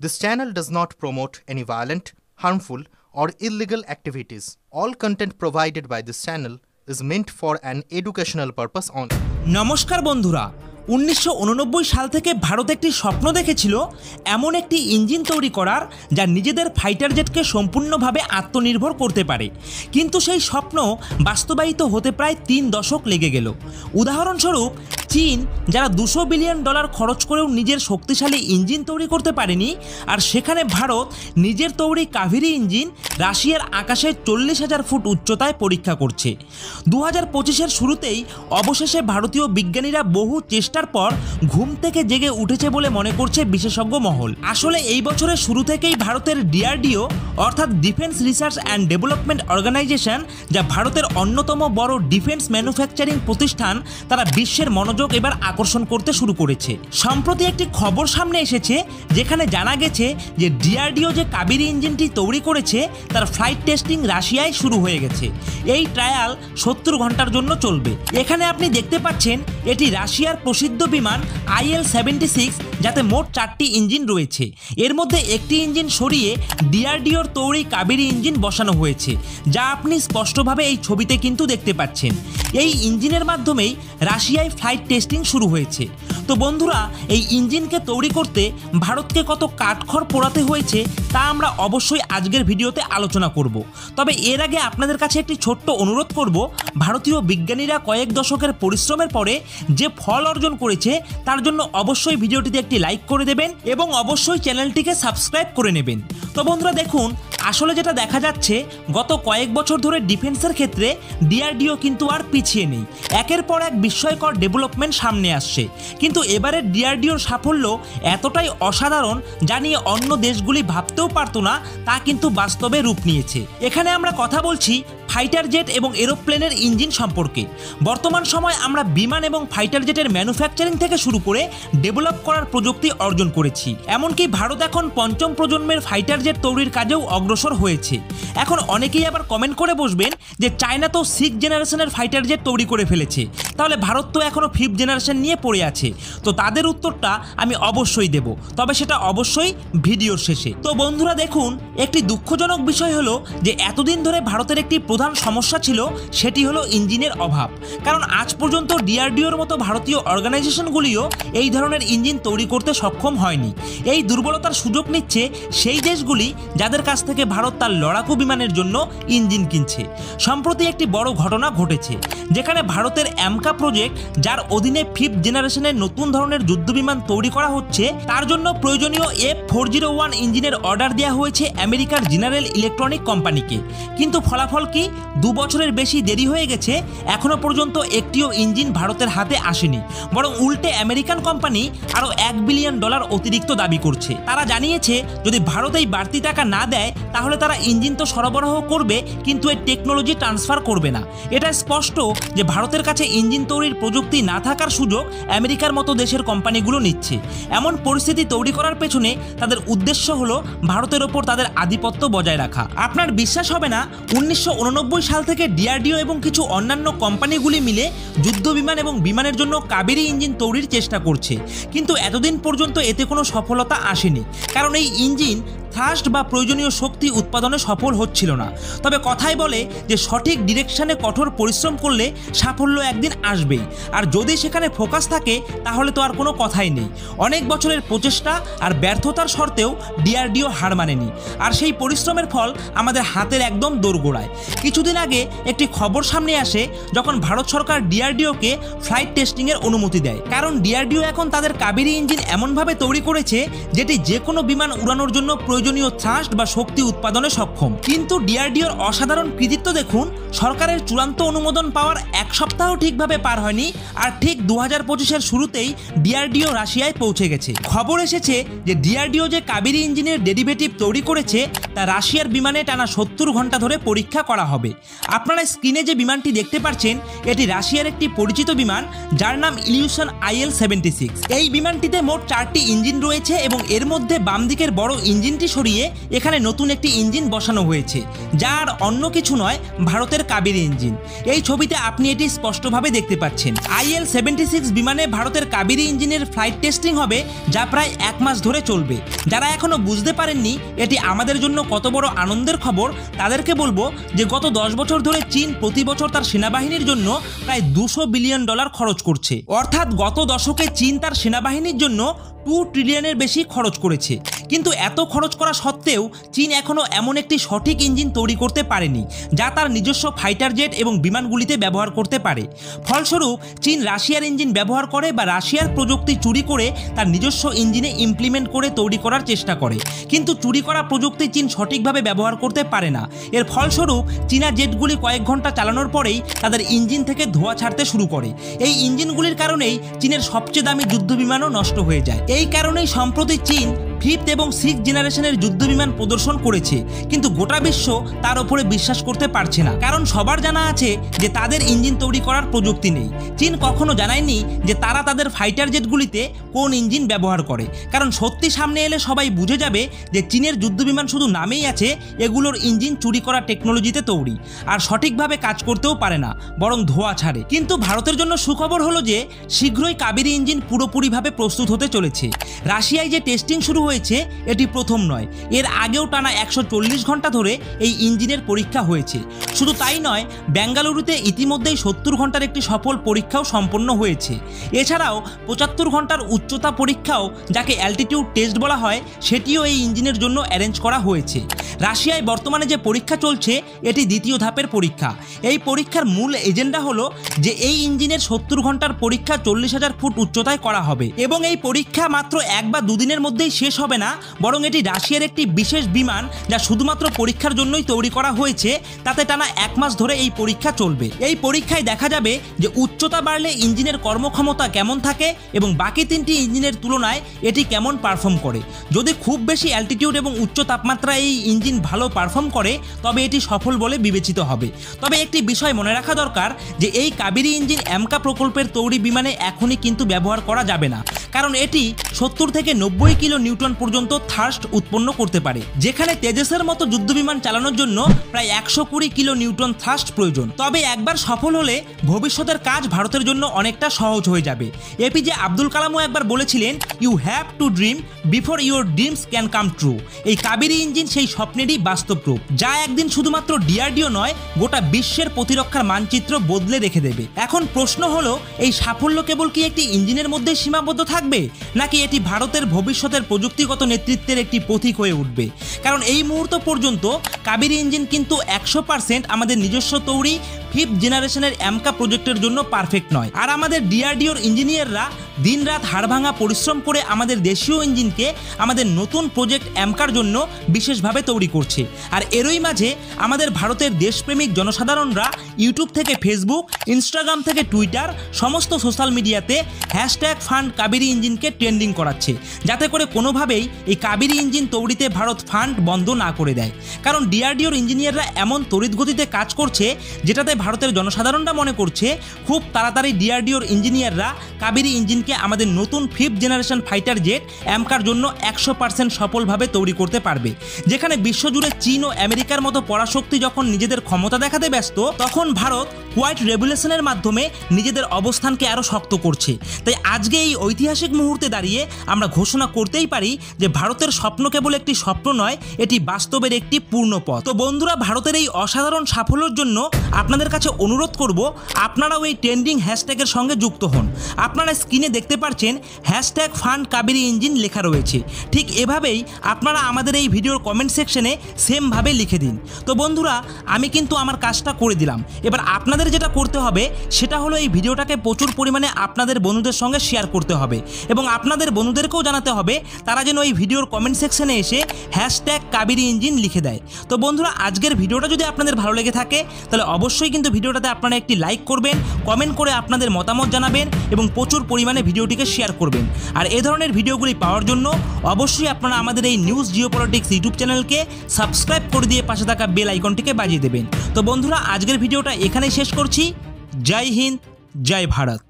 This channel does not promote any violent, harmful, or illegal activities. All content provided by this channel is meant for an educational purpose only. নমস্কার বন্ধুরা, 1989 সাল থেকে ভারত একটি স্বপ্ন দেখেছিল এমন একটি ইঞ্জিন তৈরি করার যা নিজেদের ফাইটার জেটকে সম্পূর্ণভাবে আত্মনির্ভর করতে পারে। কিন্তু সেই স্বপ্ন বাস্তবায়িত হতে প্রায় 3 দশক লেগে গেল। উদাহরণস্বরূপ চীন যারা $200 বিলিয়ন খরচ করেও নিজের শক্তিশালী ইঞ্জিন তৈরি করতে পারেনি, আর সেখানে ভারত নিজের তৈরি কাভেরি ইঞ্জিন রাশিয়ার আকাশে 40,000 ফুট উচ্চতায় পরীক্ষা করছে। 2025-এর শুরুতেই অবশেষে ভারতীয় বিজ্ঞানীরা বহু চেষ্টার পর ঘুম থেকে জেগে উঠেছে বলে মনে করছে বিশেষজ্ঞ মহল। আসলে এই বছরের শুরু থেকেই ভারতের DRDO অর্থাৎ defence research and development organisation, যা ভারতের অন্যতম বড় ডিফেন্স ম্যানুফ্যাকচারিং প্রতিষ্ঠান, তারা বিশ্বের মনোযোগ এবার আকর্ষণ করতে শুরু করেছে। সম্প্রতি একটি খবর সামনে এসেছে যেখানে জানা গেছে যে DRDO যে কাবেরী ইঞ্জিনটি তৈরি করেছে তার ফ্লাইট টেস্টিং রাশিয়ায় শুরু হয়ে গেছে। এই ট্রায়াল 70 ঘন্টার জন্য চলবে। এখানে আপনি দেখতে পাচ্ছেন এটি রাশিয়ার প্রসিদ্ধ বিমান IL-76, যাতে মোট 4টি ইঞ্জিন রয়েছে। এর মধ্যে একটি ইঞ্জিন সরিয়ে DRDOর তৈরি কাবেরী ইঞ্জিন বসানো হয়েছে, যা আপনি স্পষ্টভাবে এই ছবিতে কিন্তু দেখতে পাচ্ছেন। এই ইঞ্জিনের মাধ্যমেই রাশিয়ায় ফ্লাইট টেস্টিং শুরু হয়েছে। তো বন্ধুরা, এই ইঞ্জিনকে তৈরি করতে ভারতকে কত কাঠখড় পোড়াতে হয়েছে তা আমরা অবশ্যই আজকের ভিডিওতে আলোচনা করব। তবে এর আগে আপনাদের কাছে একটি ছোট্ট অনুরোধ করব, ভারতীয় বিজ্ঞানীরা কয়েক দশকের পরিশ্রমের পরে যে ফল অর্জন করেছে তার জন্য অবশ্যই ভিডিওটিতে একটি লাইক করে দেবেন এবং অবশ্যই চ্যানেলটিকে সাবস্ক্রাইব করে নেবেন। তো বন্ধুরা দেখুন, আসলে যেটা দেখা যাচ্ছে গত কয়েক বছর ধরে ডিফেন্সের ক্ষেত্রে DRDO কিন্তু আর পিছিয়ে নেই। একের পর এক বিস্ময়কর ডেভেলপমেন্ট সামনে আসছে, কিন্তু এবারের DRDOর সাফল্য এতটাই অসাধারণ যা নিয়ে অন্য দেশগুলি ভাবতেও পারতো না, তা কিন্তু বাস্তবে রূপ নিয়েছে। এখানে আমরা কথা বলছি ফাইটার জেট এবং এরোপ্লেনের ইঞ্জিন সম্পর্কে। বর্তমান সময় আমরা বিমান এবং ফাইটার জেটের ম্যানুফ্যাকচারিং থেকে শুরু করে ডেভেলপ করার প্রযুক্তি অর্জন করেছি। এমনকি ভারত এখন 5ম প্রজন্মের ফাইটার জেট তৈরির কাজেও অগ্রসর হয়েছে। এখন অনেকেই আবার কমেন্ট করে বসবেন যে চায়না তো 6th জেনারেশনের ফাইটার জেট তৈরি করে ফেলেছে, তাহলে ভারত তো এখনও 5th জেনারেশন নিয়ে পড়ে আছে। তো তাদের উত্তরটা আমি অবশ্যই দেব, তবে সেটা অবশ্যই ভিডিওর শেষে। তো বন্ধুরা দেখুন, একটি দুঃখজনক বিষয় হলো যে এতদিন ধরে ভারতের একটি প্রধান সমস্যা ছিল, সেটি হলো ইঞ্জিনের অভাব। কারণ আজ পর্যন্ত DRDOর মতো ভারতীয় অর্গানাইজেশনগুলিও এই ধরনের ইঞ্জিন তৈরি করতে সক্ষম হয়নি। এই দুর্বলতার সুযোগ নিচ্ছে সেই দেশগুলি যাদের কাছ থেকে ভারত তার লড়াকু বিমানের জন্য ইঞ্জিন কিনছে। সম্প্রতি একটি বড় ঘটনা ঘটেছে, যেখানে ভারতের AMCA প্রজেক্ট, যার অধীনে 5th জেনারেশনের নতুন ধরনের যুদ্ধবিমান তৈরি করা হচ্ছে, তার জন্য প্রয়োজনীয় F401 ইঞ্জিনের অর্ডার দেওয়া হয়েছে আমেরিকার জেনারেল ইলেকট্রনিক কোম্পানিকে। কিন্তু ফলাফল কি? 2 বছরের বেশি দেরি হয়ে গেছে, এখনো পর্যন্ত একটিও ইঞ্জিন ভারতের হাতে আসেনি। বরং উল্টে আমেরিকান কোম্পানি আরও $1 বিলিয়ন অতিরিক্ত দাবি করছে। তারা জানিয়েছে যদি ভারত এই বাড়তি টাকা না দেয় তাহলে তারা ইঞ্জিন তো সরবরাহ করবে, কিন্তু এর টেকনোলজি ট্রান্সফার করবে না। এটা স্পষ্ট যে ভারতের কাছে ইঞ্জিন তৈরির প্রযুক্তি না থাকার সুযোগ আমেরিকার মতো দেশের কোম্পানিগুলো নিচ্ছে। এমন পরিস্থিতি তৈরি করার পেছনে তাদের উদ্দেশ্য হলো ভারতের ওপর তাদের আধিপত্য বজায় রাখা। আপনার বিশ্বাস হবে না, 1989 সাল থেকে DRDO এবং কিছু অন্যান্য কোম্পানিগুলি মিলে যুদ্ধ বিমান এবং বিমানের জন্য কাবেরী ইঞ্জিন তৈরির চেষ্টা করছে, কিন্তু এতদিন পর্যন্ত এতে কোনো সফলতা আসেনি। কারণ এই ইঞ্জিন থ্রাস্ট বা প্রয়োজনীয় শক্তি উৎপাদনে সফল হচ্ছিল না। তবে কথাই বলে যে সঠিক ডিরেকশনে কঠোর পরিশ্রম করলে সাফল্য একদিন আসবেই, আর যদি সেখানে ফোকাস থাকে তাহলে তো আর কোনো কথাই নেই। অনেক বছরের প্রচেষ্টা আর ব্যর্থতার সত্ত্বেও DRDO হার মানেনি, আর সেই পরিশ্রমের ফল আমাদের হাতের একদম দোরগোড়ায়। কিছুদিন আগে একটি খবর সামনে আসে যখন ভারত সরকার DRDOকে ফ্লাইট টেস্টিংয়ের অনুমতি দেয়। কারণ DRDO এখন তাদের কাবেরী ইঞ্জিন এমনভাবে তৈরি করেছে যেটি যে কোনো বিমান উড়ানোর জন্য প্রয়োজনীয় থ্রাস্ট বা শক্তি উৎপাদনে সক্ষম। কিন্তু DRDOর অসাধারণ কৃতিত্ব দেখুন, সরকারের চূড়ান্ত অনুমোদন পাওয়ার 1 সপ্তাহ ঠিকভাবে পার হয়নি, আর ঠিক 2025-এর শুরুতেই DRDO রাশিয়ায় পৌঁছে গেছে। খবর এসেছে যে DRDO যে কাবেরী ইঞ্জিনের ডেরিভেটিভ তৈরি করেছে তা রাশিয়ার বিমানে টানা 70 ঘন্টা ধরে পরীক্ষা করা হবে। আপনারা স্ক্রিনে যে বিমানটি দেখতে পাচ্ছেন এটি রাশিয়ার একটি পরিচিত বিমান, যার নাম ইলিউশন IL-76। এই বিমানটিতে মোট 4টি ইঞ্জিন রয়েছে এবং এর মধ্যে বাম দিকের বড় ইঞ্জিনটি সরিয়ে এখানে নতুন একটি ইঞ্জিন বসানো হয়েছে, যার অন্য কিছু নয় ভারতের কাবেরী ইঞ্জিন। এই ছবিতে আপনি এটি স্পষ্টভাবে দেখতে পাচ্ছেন। IL-76 বিমানে ভারতের কাবেরী ইঞ্জিনের ফ্লাইট টেস্টিং হবে, যা প্রায় 1 মাস ধরে চলবে। যারা এখনো বুঝতে পারেননি এটি আমাদের জন্য কত বড় আনন্দের খবর, তাদেরকে বলবো যে গত 10 বছর ধরে চীন প্রতি বছর তার সেনাবাহিনীর জন্য প্রায় $200 বিলিয়ন খরচ করছে। অর্থাৎ গত দশকে চীন তার সেনাবাহিনীর জন্য 2 ট্রিলিয়নের বেশি খরচ করেছে। কিন্তু এত খরচ করা সত্ত্বেও চীন এখনও এমন একটি সঠিক ইঞ্জিন তৈরি করতে পারেনি যা তার নিজস্ব ফাইটার জেট এবং বিমানগুলিতে ব্যবহার করতে পারে। ফলস্বরূপ চীন রাশিয়ার ইঞ্জিন ব্যবহার করে বা রাশিয়ার প্রযুক্তি চুরি করে তার নিজস্ব ইঞ্জিনে ইমপ্লিমেন্ট করে তৈরি করার চেষ্টা করে, কিন্তু চুরি করা প্রযুক্তি চীন সঠিকভাবে ব্যবহার করতে পারে না। এর ফলস্বরূপ চীনা জেটগুলি কয়েক ঘন্টা চালানোর পরেই তাদের ইঞ্জিন থেকে ধোঁয়া ছাড়তে শুরু করে। এই ইঞ্জিনগুলির কারণেই চীনের সবচেয়ে দামি যুদ্ধবিমানও নষ্ট হয়ে যায়। এই কারণেই সম্প্রতি চীন 5th এবং 6th জেনারেশনের যুদ্ধবিমান প্রদর্শন করেছে, কিন্তু গোটা বিশ্ব তার উপরে বিশ্বাস করতে পারছে না, কারণ সবার জানা আছে যে তাদের ইঞ্জিন তৈরি করার প্রযুক্তি নেই। চীন কখনো জানায়নি যে তারা তাদের ফাইটার জেটগুলিতে কোন ইঞ্জিন ব্যবহার করে, কারণ সত্যি সামনে এলে সবাই বুঝে যাবে যে চীনের যুদ্ধবিমান শুধু নামেই আছে, এগুলোর ইঞ্জিন চুরি করা টেকনোলজিতে তৈরি, আর সঠিকভাবে কাজ করতেও পারে না, বরং ধোঁয়া ছাড়ে। কিন্তু ভারতের জন্য সুখবর হলো যে শীঘ্রই কাবেরী ইঞ্জিন পুরোপুরিভাবে প্রস্তুত হতে চলেছে। রাশিয়ায় যে টেস্টিং শুরু হয়েছে এটি প্রথম নয়, এর আগেও টানা 140 ঘন্টা ধরে এই ইঞ্জিনের পরীক্ষা হয়েছে। শুধু তাই নয়, বেঙ্গালুরুতে ইতিমধ্যেই 70 ঘন্টার একটি সফল পরীক্ষাও সম্পন্ন হয়েছে। এছাড়াও 75 ঘন্টার উচ্চতা পরীক্ষাও, যাকে অ্যালটিটিউড টেস্ট বলা হয়, সেটিও এই ইঞ্জিনের জন্য অ্যারেঞ্জ করা হয়েছে। রাশিয়ায় বর্তমানে যে পরীক্ষা চলছে এটি দ্বিতীয় ধাপের পরীক্ষা। এই পরীক্ষার মূল এজেন্ডা হলো যে এই ইঞ্জিনের 70 ঘন্টার পরীক্ষা 40,000 ফুট উচ্চতায় করা হবে, এবং এই পরীক্ষা মাত্র 1 বা 2 দিনের মধ্যেই শেষ হবে না, বরং এটি রাশিয়ার একটি বিশেষ বিমান যা শুধুমাত্র পরীক্ষার জন্যই তৈরি করা হয়েছে, তাতে টানা 1 মাস ধরে এই পরীক্ষা চলবে। এই পরীক্ষায় দেখা যাবে যে উচ্চতা বাড়লে ইঞ্জিনের কর্মক্ষমতা কেমন থাকে এবং বাকি 3টি ইঞ্জিনের তুলনায় এটি কেমন পারফর্ম করে। যদি খুব বেশি অ্যালটিটিউড এবং উচ্চ তাপমাত্রায় এই ইঞ্জিন ভালো পারফর্ম করে তবে এটি সফল বলে বিবেচিত হবে। তবে একটি বিষয় মনে রাখা দরকার যে এই কাবেরী ইঞ্জিন AMCA প্রকল্পের তৈরি বিমানে এখনই কিন্তু ব্যবহার করা যাবে না, কারণ এটি 70 থেকে 90 কিলো নিউটন পর্যন্ত থার্স্ট উৎপন্ন করতে পারে, যেখানে তেজসের মতো যুদ্ধবিমান চালানোর জন্য প্রায় 120 কিলো নিউটন থার্স্ট প্রয়োজন। তবে একবার সফল হলে ভবিষ্যতের কাজ ভারতের জন্য অনেকটা সহজ হয়ে যাবে। APJ আব্দুল কালামও একবার বলেছিলেন, you have to dream before your dreams can come true. এই কাবেরী ইঞ্জিন সেই স্বপ্নেরই বাস্তব রূপ, যা একদিন শুধুমাত্র DRDO নয়, গোটা বিশ্বের প্রতিরক্ষার মানচিত্র বদলে রেখে দেবে। এখন প্রশ্ন হলো, এই সাফল্য কেবল কি একটি ইঞ্জিনের মধ্যে সীমাবদ্ধ থাকবে, নাকি এটি ভারতের ভবিষ্যতের প্রযুক্তিগত নেতৃত্বের একটি প্রতীক হয়ে উঠবে? কারণ এই মুহূর্ত পর্যন্ত কাবেরী ইঞ্জিন কিন্তু 100% আমাদের নিজস্ব তৈরি 5th জেনারেশনের AMCA প্রজেক্টের জন্য পারফেক্ট নয়, আর আমাদের DRDOর ইঞ্জিনিয়াররা দিনরাত হাড়ভাঙা পরিশ্রম করে আমাদের দেশীয় ইঞ্জিনকে আমাদের নতুন প্রজেক্ট AMCAর জন্য বিশেষভাবে তৈরি করছে। আর এরই মাঝে আমাদের ভারতের দেশপ্রেমিক জনসাধারণরা ইউটিউব থেকে ফেসবুক, ইনস্টাগ্রাম থেকে টুইটার, সমস্ত সোশ্যাল মিডিয়াতে #ফান্ড কাবেরী ইঞ্জিনকে ট্রেন্ডিং করাচ্ছে, যাতে করে কোনোভাবেই এই কাবেরী ইঞ্জিন তৈরিতে ভারত ফান্ড বন্ধ না করে দেয়। কারণ DRDOর ইঞ্জিনিয়াররা এমন তড়িৎ গতিতে কাজ করছে, যেটাতে ভারতের জনসাধারণরা মনে করছে খুব তাড়াতাড়ি DRDOর ইঞ্জিনিয়াররা কাবেরী ইঞ্জিনকে আমাদের নতুন 5th জেনারেশন ফাইটার জেট AMCAর জন্য 100% সফলভাবে তৈরি করতে পারবে। যেখানে বিশ্বজুড়ে চীন ও আমেরিকার মতো পরাশক্তি যখন নিজেদের ক্ষমতা দেখাতে ব্যস্ত, তখন ভারত হোয়াইট রেভলিউশনের মাধ্যমে নিজেদের অবস্থানকে আরও শক্ত করছে। তাই আজকে এই ঐতিহাসিক মুহূর্তে দাঁড়িয়ে আমরা ঘোষণা করতেই পারি যে ভারতের স্বপ্ন কেবল একটি স্বপ্ন নয়, এটি বাস্তবের একটি পূর্ণ পথ। তো বন্ধুরা, ভারতের এই অসাধারণ সাফল্যের জন্য আপনাদের কাছে অনুরোধ করব, আপনারাও এই ট্রেন্ডিং হ্যাশট্যাগের সঙ্গে যুক্ত হন। আপনারা স্ক্রিনে দেখতে পাচ্ছেন #ফান্ড কাবেরী ইঞ্জিন লেখা রয়েছে। ঠিক এভাবেই আপনারা আমাদের এই ভিডিওর কমেন্ট সেকশনে সেমভাবে লিখে দিন। তো বন্ধুরা, আমি কিন্তু আমার কাজটা করে দিলাম। এবার আপনাদের যেটা করতে হবে সেটা হলো এই ভিডিওটাকে প্রচুর পরিমাণে আপনাদের বন্ধুদের সঙ্গে শেয়ার করতে হবে, এবং আপনাদের বন্ধুদেরকেও জানাতে হবে তারা যেন এই ভিডিওর কমেন্ট সেকশনে এসে #কাবেরী ইঞ্জিন লিখে দেয়। তো বন্ধুরা, আজকের ভিডিওটা যদি আপনাদের ভালো লেগে থাকে তাহলে অবশ্যই কিন্তু ভিডিওটাতে আপনারা একটি লাইক করবেন, কমেন্ট করে আপনাদের মতামত জানাবেন এবং প্রচুর পরিমাণে ভিডিওটিকে শেয়ার করবেন। আর এ ধরনের ভিডিওগুলি পাওয়ার জন্য অবশ্যই আপনারা আমাদের এই নিউজ জিওপলিটিক্স ইউটিউব চ্যানেলকে সাবস্ক্রাইব করে দিয়ে পাশে থাকা বেল আইকনটিকে বাজিয়ে দেবেন। তো বন্ধুরা, আজকের ভিডিওটা এখানেই শেষ করছি। জয় হিন্দ, জয় ভারত।